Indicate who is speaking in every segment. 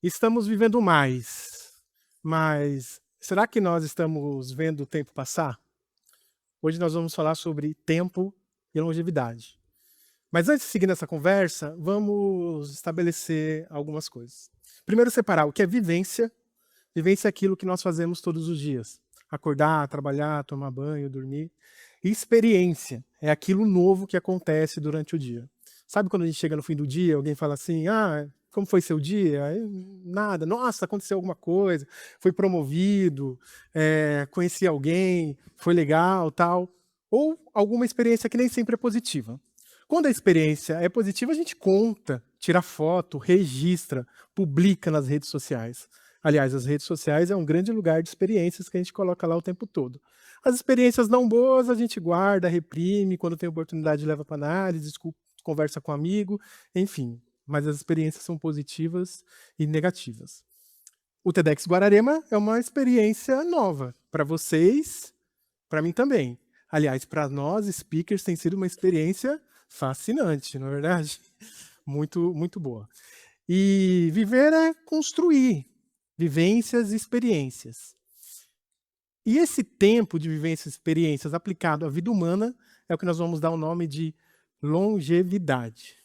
Speaker 1: Estamos vivendo mais, mas será que nós estamos vendo o tempo passar? Hoje nós vamos falar sobre tempo e longevidade. Mas antes de seguir nessa conversa, vamos estabelecer algumas coisas. Primeiro, separar o que é vivência. Vivência é aquilo que nós fazemos todos os dias. Acordar, trabalhar, tomar banho, dormir. E experiência é aquilo novo que acontece durante o dia. Sabe quando a gente chega no fim do dia, alguém fala assim: "Ah, como foi seu dia?" Aí, nada. "Nossa, aconteceu alguma coisa, fui promovido, conheci alguém, foi legal, tal." Ou alguma experiência que nem sempre é positiva. Quando a experiência é positiva, a gente conta, tira foto, registra, publica nas redes sociais. Aliás, as redes sociais é um grande lugar de experiências que a gente coloca lá o tempo todo. As experiências não boas a gente guarda, reprime, quando tem oportunidade leva para análise, conversa com um amigo, enfim. Mas as experiências são positivas e negativas. O TEDx Guararema é uma experiência nova para vocês, para mim também. Aliás, para nós speakers tem sido uma experiência fascinante, não é verdade? Muito, muito boa. E viver é construir vivências e experiências. E esse tempo de vivências e experiências aplicado à vida humana é o que nós vamos dar o nome de longevidade.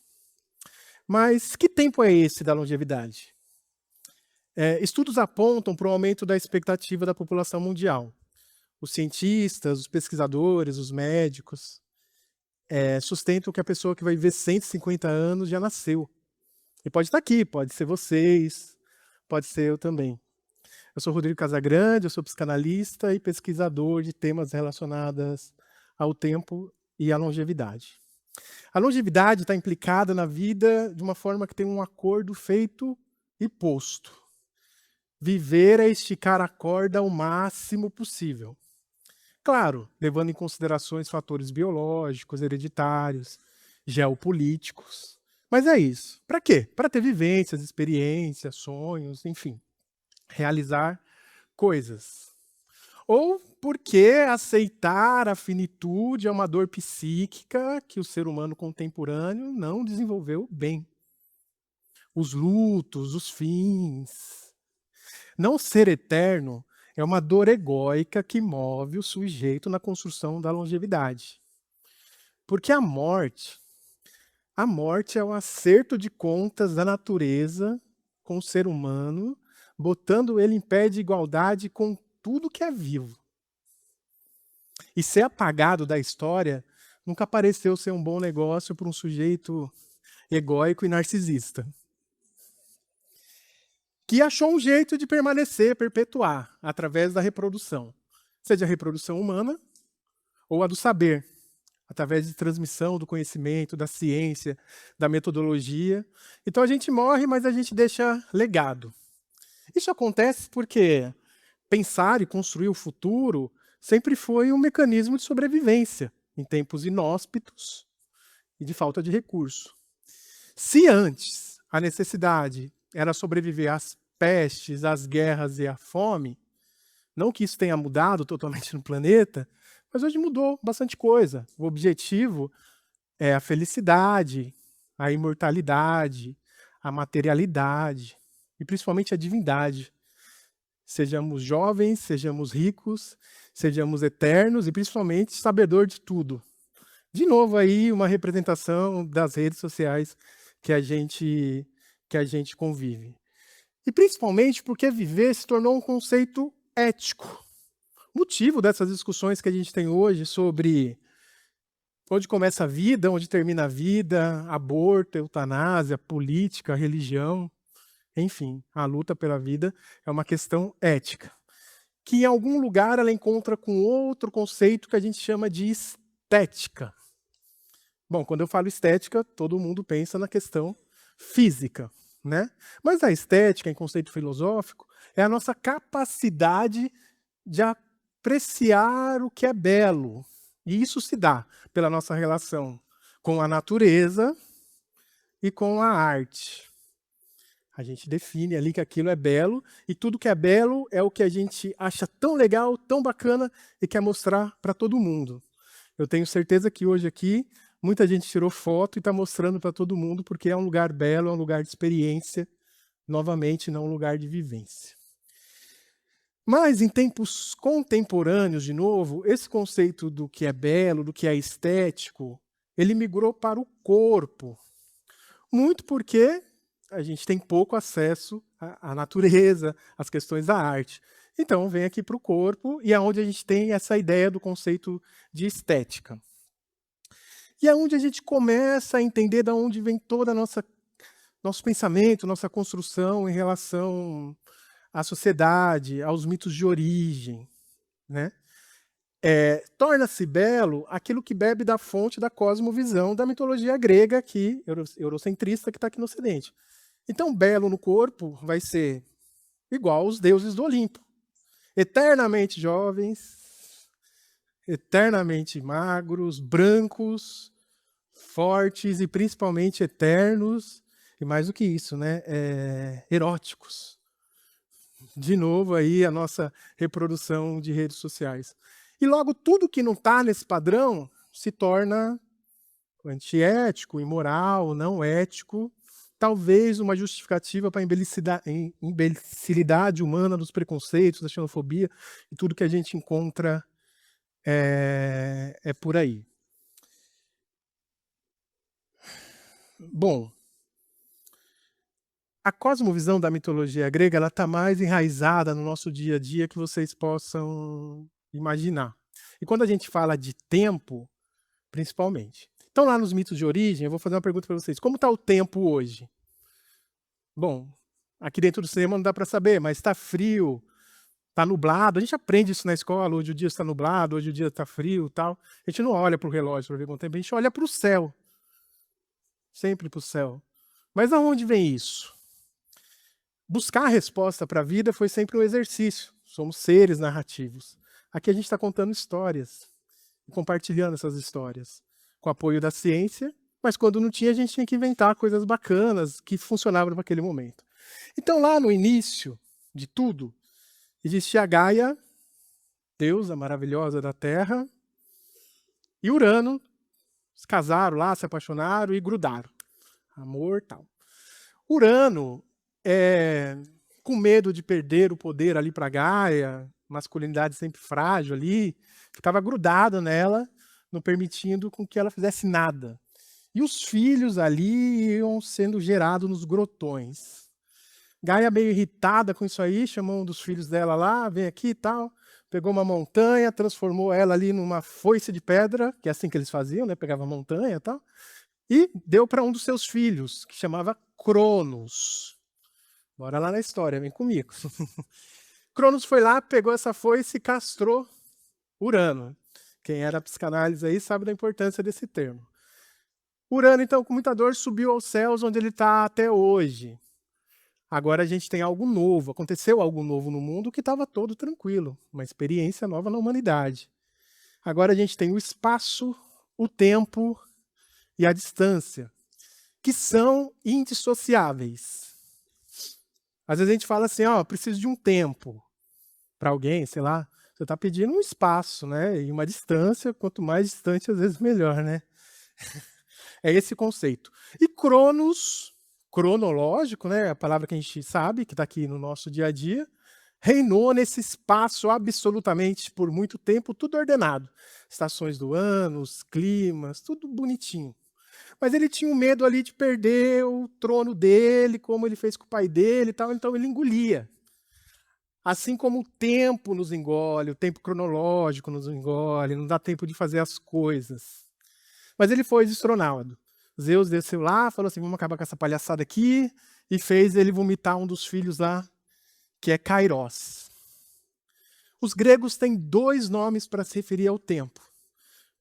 Speaker 1: Mas que tempo é esse da longevidade? Estudos apontam para o aumento da expectativa da população mundial. Os cientistas, os pesquisadores, os médicos sustentam que a pessoa que vai viver 150 anos já nasceu. E pode estar aqui, pode ser vocês, pode ser eu também. Eu sou Rodrigo Casagrande, eu sou psicanalista e pesquisador de temas relacionados ao tempo e à longevidade. A longevidade está implicada na vida de uma forma que tem um acordo feito e posto. Viver é esticar a corda ao máximo possível. Claro, levando em considerações fatores biológicos, hereditários, geopolíticos. Mas é isso. Para quê? Para ter vivências, experiências, sonhos, enfim. Realizar coisas. Ou porque aceitar a finitude é uma dor psíquica que o ser humano contemporâneo não desenvolveu bem. Os lutos, os fins. Não ser eterno é uma dor egóica que move o sujeito na construção da longevidade. Porque a morte é um acerto de contas da natureza com o ser humano, botando ele em pé de igualdade com tudo que é vivo. E ser apagado da história nunca pareceu ser um bom negócio para um sujeito egóico e narcisista, que achou um jeito de permanecer, perpetuar, através da reprodução. Seja a reprodução humana ou a do saber, através de transmissão do conhecimento, da ciência, da metodologia. Então a gente morre, mas a gente deixa legado. Isso acontece porque pensar e construir o futuro sempre foi um mecanismo de sobrevivência em tempos inóspitos e de falta de recurso. Se antes a necessidade era sobreviver às pestes, às guerras e à fome, não que isso tenha mudado totalmente no planeta, mas hoje mudou bastante coisa. O objetivo é a felicidade, a imortalidade, a materialidade e principalmente a divindade. Sejamos jovens, sejamos ricos, sejamos eternos e principalmente sabedor de tudo. De novo aí uma representação das redes sociais que a gente convive. E principalmente porque viver se tornou um conceito ético. Motivo dessas discussões que a gente tem hoje sobre onde começa a vida, onde termina a vida, aborto, eutanásia, política, religião, enfim, a luta pela vida é uma questão ética, que em algum lugar ela encontra com outro conceito que a gente chama de estética. Bom, quando eu falo estética, todo mundo pensa na questão física, né? Mas a estética, em conceito filosófico, é a nossa capacidade de apreciar o que é belo. E isso se dá pela nossa relação com a natureza e com a arte. A gente define ali que aquilo é belo, e tudo que é belo é o que a gente acha tão legal, tão bacana e quer mostrar para todo mundo. Eu tenho certeza que hoje aqui muita gente tirou foto e está mostrando para todo mundo porque é um lugar belo, é um lugar de experiência, novamente não um lugar de vivência. Mas em tempos contemporâneos, de novo, esse conceito do que é belo, do que é estético, ele migrou para o corpo. Muito porque a gente tem pouco acesso à natureza, às questões da arte. Então vem aqui para o corpo e é onde a gente tem essa ideia do conceito de estética. E é onde a gente começa a entender de onde vem toda a nosso pensamento, nossa construção em relação à sociedade, aos mitos de origem, né? Torna-se belo aquilo que bebe da fonte da cosmovisão da mitologia grega, eurocentrista, que está aqui no Ocidente. Então, belo no corpo vai ser igual aos deuses do Olimpo. Eternamente jovens, eternamente magros, brancos, fortes e principalmente eternos, e mais do que isso, né? Eróticos. De novo aí a nossa reprodução de redes sociais. E logo tudo que não está nesse padrão se torna antiético, imoral, não ético, talvez uma justificativa para a imbecilidade humana dos preconceitos, da xenofobia e tudo que a gente encontra por aí. Bom, a cosmovisão da mitologia grega ela está mais enraizada no nosso dia a dia que vocês possam imaginar. E quando a gente fala de tempo, principalmente. Então, lá nos mitos de origem, eu vou fazer uma pergunta para vocês. Como está o tempo hoje? Bom, aqui dentro do cinema não dá para saber, mas está frio, está nublado. A gente aprende isso na escola. Hoje o dia está nublado, hoje o dia está frio, tal. A gente não olha para o relógio para ver quanto tempo, a gente olha para o céu. Sempre para o céu. Mas aonde vem isso? Buscar a resposta para a vida foi sempre um exercício. Somos seres narrativos. Aqui a gente está contando histórias e compartilhando essas histórias com o apoio da ciência, mas quando não tinha, a gente tinha que inventar coisas bacanas que funcionavam naquele momento. Então, lá no início de tudo, existia a Gaia, deusa maravilhosa da Terra, e Urano. Se casaram lá, se apaixonaram e grudaram. Amor, tal. Urano, com medo de perder o poder ali para Gaia, masculinidade sempre frágil ali, ficava grudado nela, não permitindo com que ela fizesse nada. E os filhos ali iam sendo gerados nos grotões. Gaia, meio irritada com isso aí, chamou um dos filhos dela lá, vem aqui e tal, pegou uma montanha, transformou ela ali numa foice de pedra, que é assim que eles faziam, né? Pegava a montanha e tal, e deu para um dos seus filhos, que chamava Cronos. Bora lá na história, vem comigo. Cronos foi lá, pegou essa foice e castrou Urano. Quem era psicanálise aí sabe da importância desse termo. Urano, então, com muita dor, subiu aos céus, onde ele está até hoje. Agora a gente tem algo novo, aconteceu algo novo no mundo que estava todo tranquilo, uma experiência nova na humanidade. Agora a gente tem o espaço, o tempo e a distância, que são indissociáveis. Às vezes a gente fala assim, preciso de um tempo para alguém, sei lá, você está pedindo um espaço, né? E uma distância, quanto mais distante, às vezes melhor, né? É esse conceito. E Cronos, cronológico, né? A palavra que a gente sabe, que está aqui no nosso dia a dia, reinou nesse espaço absolutamente por muito tempo, tudo ordenado. Estações do ano, os climas, tudo bonitinho. Mas ele tinha um medo ali de perder o trono dele, como ele fez com o pai dele e tal, então ele engolia. Assim como o tempo nos engole, o tempo cronológico nos engole, não dá tempo de fazer as coisas. Mas ele foi destronado. Zeus desceu lá, falou assim, vamos acabar com essa palhaçada aqui, e fez ele vomitar um dos filhos lá, que é Kairos. Os gregos têm 2 nomes para se referir ao tempo.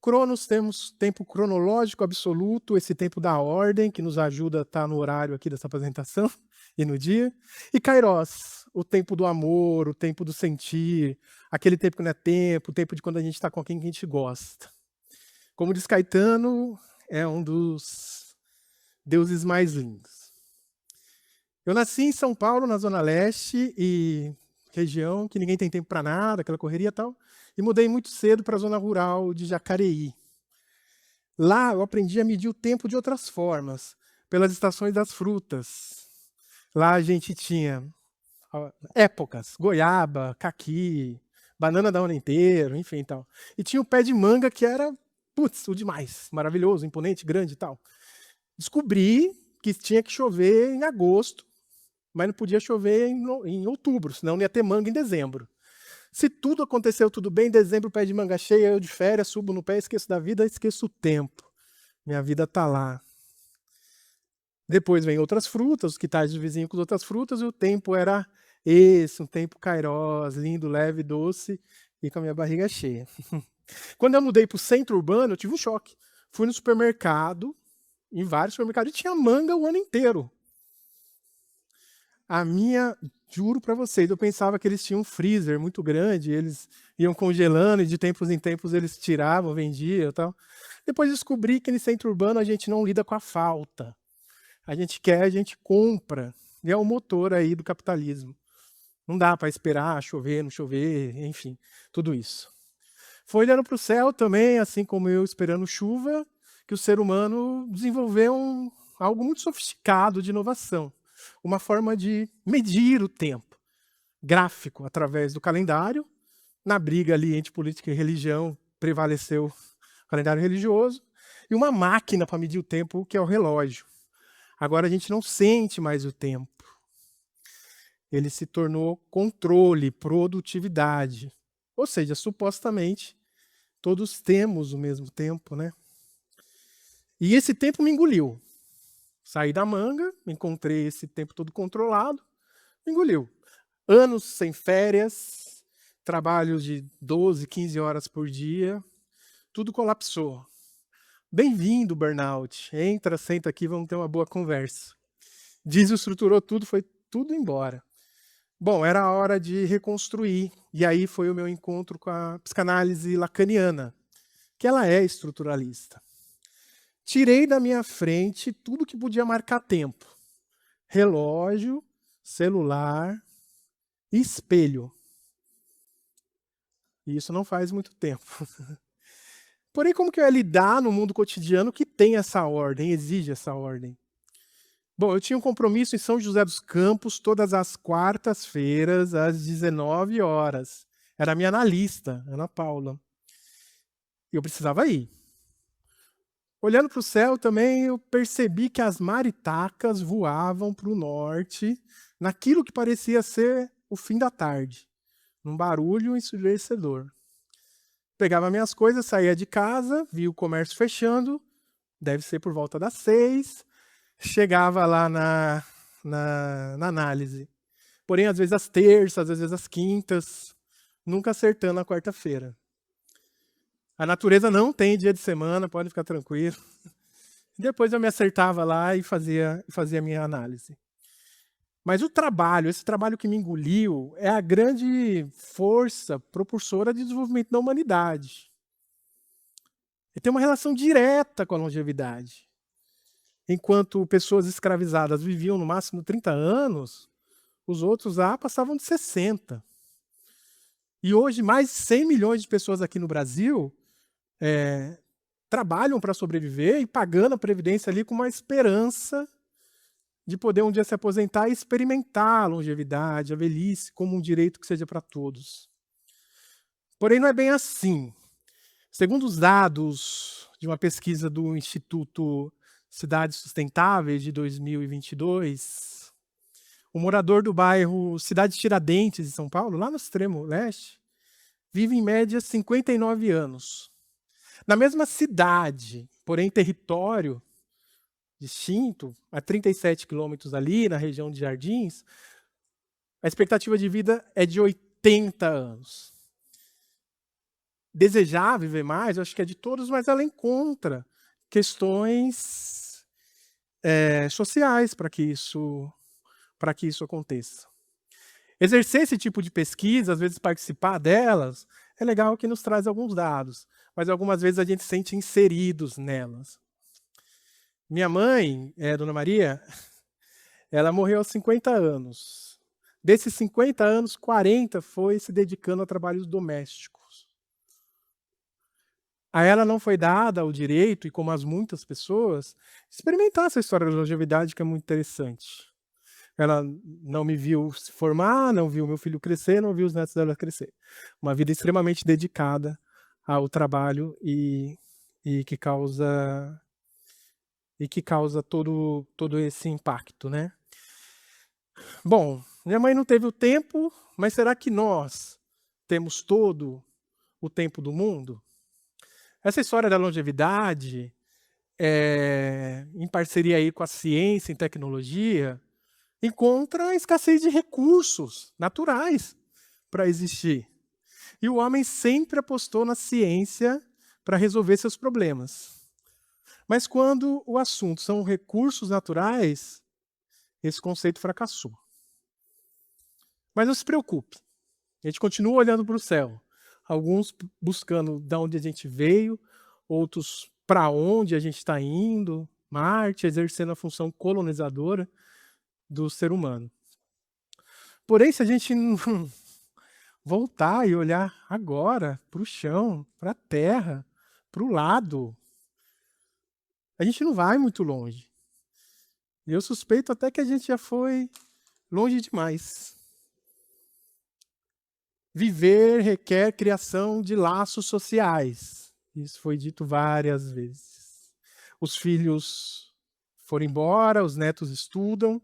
Speaker 1: Cronos, temos tempo cronológico absoluto, esse tempo da ordem, que nos ajuda a estar no horário aqui dessa apresentação e no dia. E Kairos, o tempo do amor, o tempo do sentir, aquele tempo que não é tempo, o tempo de quando a gente está com quem a gente gosta. Como diz Caetano, é um dos deuses mais lindos. Eu nasci em São Paulo, na Zona Leste, e região que ninguém tem tempo para nada, aquela correria e tal, e mudei muito cedo para a zona rural de Jacareí. Lá eu aprendi a medir o tempo de outras formas, pelas estações das frutas. Lá a gente tinha épocas, goiaba, caqui, banana da ano inteiro, enfim e tal. E tinha o pé de manga que era, putz, o demais, maravilhoso, imponente, grande e tal. Descobri que tinha que chover em agosto, mas não podia chover em outubro, senão não ia ter manga em dezembro. Se tudo aconteceu tudo bem, em dezembro o pé de manga cheia, eu de férias, subo no pé, esqueço da vida, esqueço o tempo. Minha vida tá lá. Depois vem outras frutas, os quitais do vizinho com outras frutas, e o tempo era esse, um tempo kairós, lindo, leve, doce, e com a minha barriga cheia. Quando eu mudei para o centro urbano, eu tive um choque. Fui no supermercado, em vários supermercados, e tinha manga o ano inteiro. A minha, juro para vocês, eu pensava que eles tinham um freezer muito grande, eles iam congelando e de tempos em tempos eles tiravam, vendiam e tal. Depois descobri que no centro urbano a gente não lida com a falta. A gente quer, a gente compra. E é o motor aí do capitalismo. Não dá para esperar chover, não chover, enfim, tudo isso. Foi olhando para o céu também, assim como eu esperando chuva, que o ser humano desenvolveu algo muito sofisticado de inovação. Uma forma de medir o tempo, gráfico, através do calendário. Na briga ali entre política e religião, prevaleceu o calendário religioso. E uma máquina para medir o tempo, que é o relógio. Agora a gente não sente mais o tempo. Ele se tornou controle, produtividade. Ou seja, supostamente, todos temos o mesmo tempo, né? E esse tempo me engoliu. Saí da manga, encontrei esse tempo todo controlado, me engoliu. Anos sem férias, trabalhos de 12, 15 horas por dia, tudo colapsou. Bem-vindo, burnout. Entra, senta aqui, vamos ter uma boa conversa. Desestruturou tudo, foi tudo embora. Bom, era a hora de reconstruir. E aí foi o meu encontro com a psicanálise lacaniana, que ela é estruturalista. Tirei da minha frente tudo que podia marcar tempo. Relógio, celular, espelho. E isso não faz muito tempo. Porém, como que eu ia lidar no mundo cotidiano que tem essa ordem, exige essa ordem? Bom, eu tinha um compromisso em São José dos Campos todas as quartas-feiras, às 19 horas. Era a minha analista, Ana Paula. E eu precisava ir. Olhando para o céu também, eu percebi que as maritacas voavam para o norte, naquilo que parecia ser o fim da tarde, num barulho ensurdecedor. Pegava minhas coisas, saía de casa, via o comércio fechando, deve ser por volta das 6, chegava lá na análise. Porém, às vezes às terças, às vezes às quintas, nunca acertando a quarta-feira. A natureza não tem dia de semana, pode ficar tranquilo. Depois eu me acertava lá e fazia a minha análise. Mas o trabalho, esse trabalho que me engoliu, é a grande força propulsora de desenvolvimento da humanidade. Ele tem uma relação direta com a longevidade. Enquanto pessoas escravizadas viviam no máximo 30 anos, os outros lá passavam de 60. E hoje, mais de 100 milhões de pessoas aqui no Brasil trabalham para sobreviver e pagando a previdência ali com uma esperança de poder um dia se aposentar e experimentar a longevidade, a velhice, como um direito que seja para todos. Porém, não é bem assim. Segundo os dados de uma pesquisa do Instituto Cidades Sustentáveis de 2022, o morador do bairro Cidade Tiradentes, em São Paulo, lá no extremo leste, vive em média 59 anos. Na mesma cidade, porém território distinto, a 37 quilômetros ali, na região de Jardins, a expectativa de vida é de 80 anos. Desejar viver mais, eu acho que é de todos, mas ela encontra questões sociais para que isso aconteça. Exercer esse tipo de pesquisa, às vezes participar delas, é legal que nos traz alguns dados, mas algumas vezes a gente se sente inseridos nelas. Minha mãe, Dona Maria, ela morreu aos 50 anos. Desses 50 anos, 40 foi se dedicando a trabalhos domésticos. A ela não foi dada o direito, e como as muitas pessoas, experimentar essa história da longevidade, que é muito interessante. Ela não me viu se formar, não viu meu filho crescer, não viu os netos dela crescer. Uma vida extremamente dedicada ao trabalho e que causa todo esse impacto, né. Bom, minha mãe não teve o tempo, mas será que nós temos todo o tempo do mundo? Essa história da longevidade, em parceria aí com a ciência e tecnologia, encontra a escassez de recursos naturais para existir. E o homem sempre apostou na ciência para resolver seus problemas. Mas quando o assunto são recursos naturais, esse conceito fracassou. Mas não se preocupe, a gente continua olhando para o céu. Alguns buscando de onde a gente veio, outros para onde a gente está indo, Marte exercendo a função colonizadora do ser humano. Porém, se a gente não voltar e olhar agora para o chão, para a terra, para o lado, a gente não vai muito longe. Eu suspeito até que a gente já foi longe demais. Viver requer criação de laços sociais. Isso foi dito várias vezes. Os filhos foram embora, os netos estudam,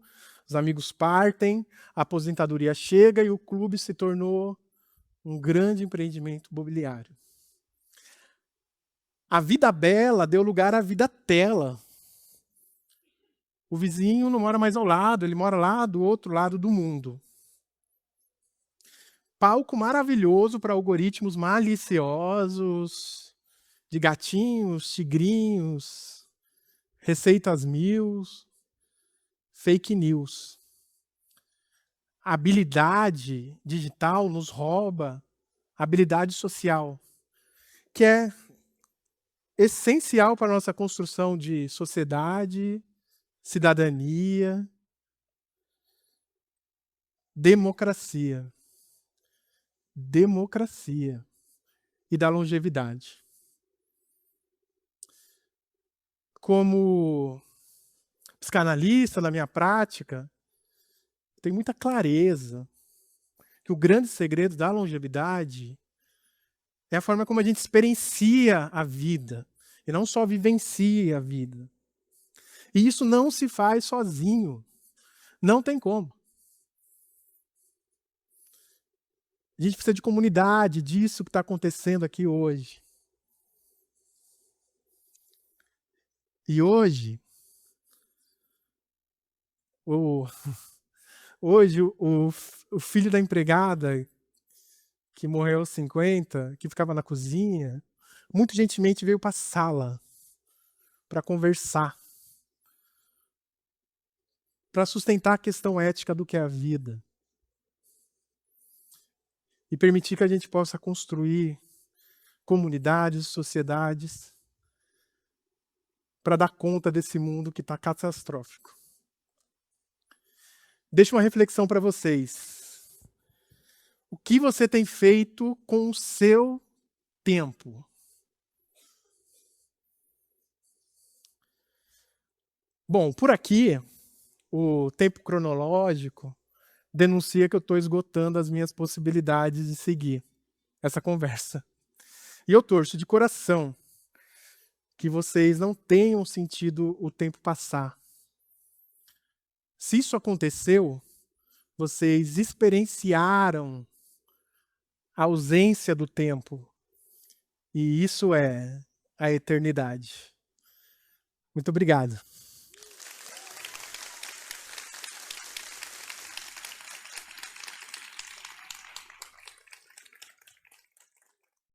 Speaker 1: os amigos partem, a aposentadoria chega e o clube se tornou um grande empreendimento imobiliário. A vida bela deu lugar à vida tela. O vizinho não mora mais ao lado, ele mora lá do outro lado do mundo. Palco maravilhoso para algoritmos maliciosos, de gatinhos, tigrinhos, receitas mil, fake news. A habilidade digital nos rouba a habilidade social, que é essencial para a nossa construção de sociedade, cidadania, democracia. Democracia e da longevidade. Como psicanalista, na minha prática, tenho muita clareza que o grande segredo da longevidade é a forma como a gente experiencia a vida, e não só vivencia a vida. E isso não se faz sozinho. Não tem como. A gente precisa de comunidade, disso que está acontecendo aqui hoje. E hoje, o filho da empregada que morreu aos 50, que ficava na cozinha, muito gentilmente veio para a sala para conversar, para sustentar a questão ética do que é a vida e permitir que a gente possa construir comunidades, sociedades, para dar conta desse mundo que está catastrófico. Deixo uma reflexão para vocês. O que você tem feito com o seu tempo? Bom, por aqui, o tempo cronológico denuncia que eu estou esgotando as minhas possibilidades de seguir essa conversa. E eu torço de coração que vocês não tenham sentido o tempo passar. Se isso aconteceu, vocês experienciaram a ausência do tempo. E isso é a eternidade. Muito obrigado.